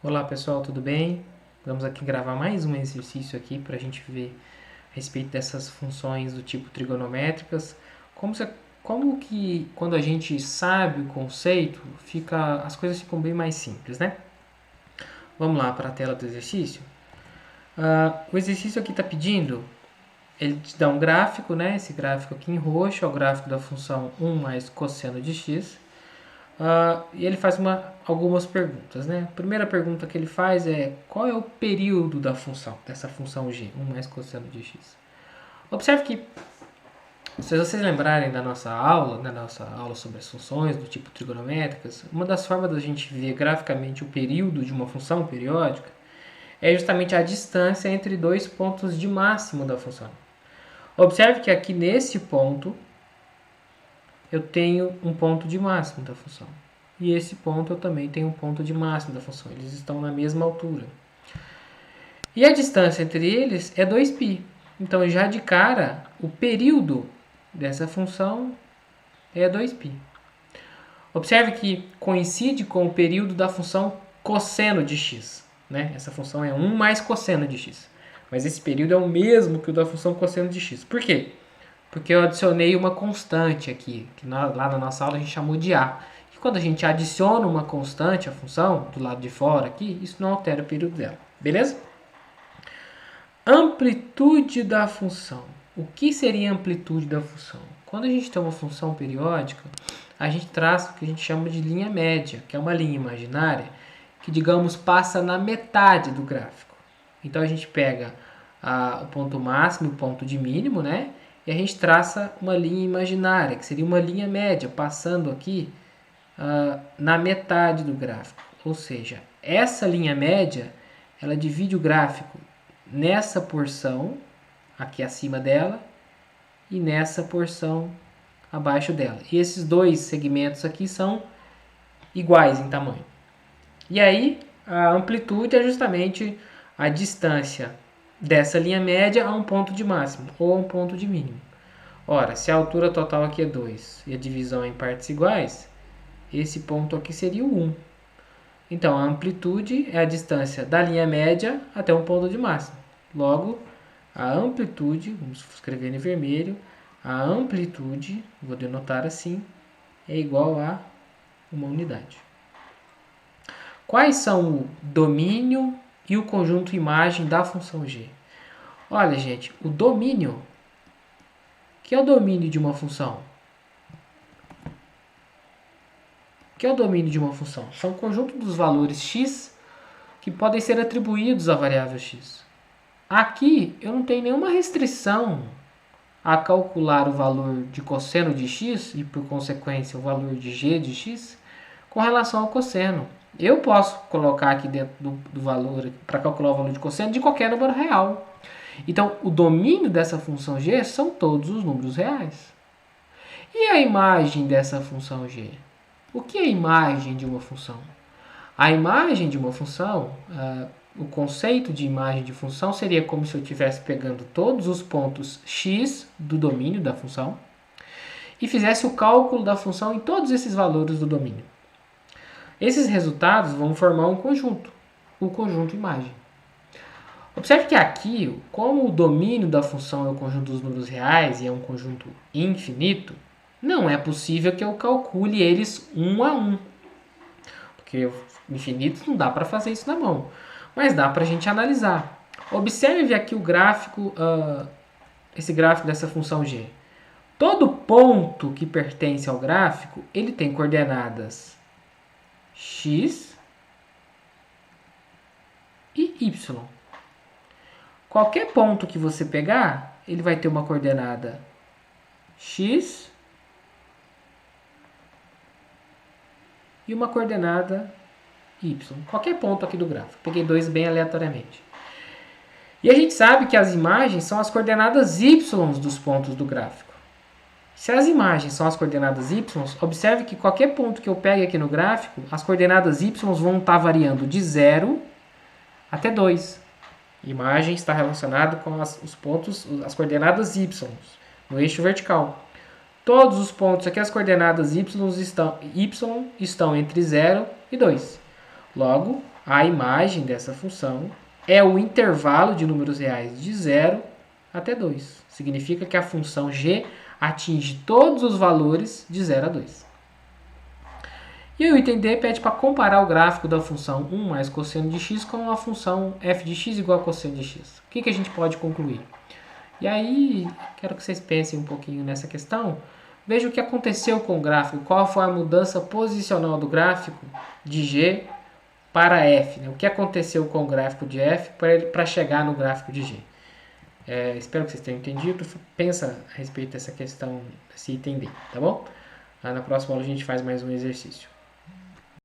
Olá pessoal, tudo bem? Vamos aqui gravar mais um exercício aqui para a gente ver a respeito dessas funções do tipo trigonométricas. Como que quando a gente sabe o conceito, as coisas ficam bem mais simples, né? Vamos lá para a tela do exercício. O exercício aqui está pedindo, ele te dá um gráfico, né? Esse gráfico aqui em roxo é o gráfico da função 1 mais cosseno de x. E ele faz algumas perguntas, né? A primeira pergunta que ele faz é qual é o período dessa função g, 1 mais cosseno de x. Observe que, se vocês lembrarem da nossa aula sobre as funções do tipo trigonométricas, uma das formas da gente ver graficamente o período de uma função periódica é justamente a distância entre dois pontos de máximo da função. Observe que aqui nesse ponto eu tenho um ponto de máximo da função. E esse ponto eu também tenho um ponto de máximo da função. Eles estão na mesma altura. E a distância entre eles é 2π. Então, já de cara, o período dessa função é 2π. Observe que coincide com o período da função cosseno de x. Né? Essa função é 1 mais cosseno de x. Mas esse período é o mesmo que o da função cosseno de x. Por quê? Porque eu adicionei uma constante aqui, que lá na nossa aula a gente chamou de a. E quando a gente adiciona uma constante à função, do lado de fora aqui, isso não altera o período dela. Beleza? Amplitude da função. O que seria a amplitude da função? Quando a gente tem uma função periódica, a gente traça o que a gente chama de linha média, que é uma linha imaginária que, digamos, passa na metade do gráfico. Então a gente pega o ponto máximo e o ponto de mínimo, né? E a gente traça uma linha imaginária, que seria uma linha média, passando aqui na metade do gráfico. Ou seja, essa linha média, ela divide o gráfico nessa porção, aqui acima dela, e nessa porção abaixo dela. E esses dois segmentos aqui são iguais em tamanho. E aí, a amplitude é justamente a distância dessa linha média a um ponto de máximo ou a um ponto de mínimo. Ora, se a altura total aqui é 2 e a divisão é em partes iguais, esse ponto aqui seria o 1. Então, a amplitude é a distância da linha média até um ponto de máximo. Logo, a amplitude, vamos escrever em vermelho, a amplitude, vou denotar assim, é igual a uma unidade. Quais são o domínio e o conjunto imagem da função g? Olha, gente, o domínio, que é o domínio de uma função? O que é o domínio de uma função? São o conjunto dos valores x que podem ser atribuídos à variável x. Aqui eu não tenho nenhuma restrição a calcular o valor de cosseno de x e, por consequência, o valor de g de x com relação ao cosseno. Eu posso colocar aqui dentro do valor, para calcular o valor de cosseno, de qualquer número real. Então, o domínio dessa função g são todos os números reais. E a imagem dessa função g? O que é a imagem de uma função? A imagem de uma função, o conceito de imagem de função seria como se eu estivesse pegando todos os pontos x do domínio da função e fizesse o cálculo da função em todos esses valores do domínio. Esses resultados vão formar um conjunto, o conjunto imagem. Observe que aqui, como o domínio da função é o conjunto dos números reais e é um conjunto infinito, não é possível que eu calcule eles um a um. Porque infinitos não dá para fazer isso na mão. Mas dá para a gente analisar. Observe aqui o gráfico, esse gráfico dessa função g. Todo ponto que pertence ao gráfico, ele tem coordenadas x e y. Qualquer ponto que você pegar, ele vai ter uma coordenada x e uma coordenada y. Qualquer ponto aqui do gráfico. Peguei dois bem aleatoriamente. E a gente sabe que as imagens são as coordenadas y dos pontos do gráfico. Se as imagens são as coordenadas y, observe que qualquer ponto que eu pegue aqui no gráfico, as coordenadas y vão estar variando de 0 até 2. A imagem está relacionada com os pontos, as coordenadas y no eixo vertical. Todos os pontos aqui, as coordenadas y estão entre 0 e 2. Logo, A imagem dessa função é o intervalo de números reais de 0 até 2. Significa que a função g atinge todos os valores de 0 a 2. E o item D pede para comparar o gráfico da função 1 mais cosseno de x com a função f de x igual a cosseno de x. O que a gente pode concluir? E aí, quero que vocês pensem um pouquinho nessa questão. Veja o que aconteceu com o gráfico, qual foi a mudança posicional do gráfico de g para f. Né? O que aconteceu com o gráfico de f para chegar no gráfico de g. Espero que vocês tenham entendido. Pensa a respeito dessa questão, desse item D, tá bom? Na próxima aula a gente faz mais um exercício.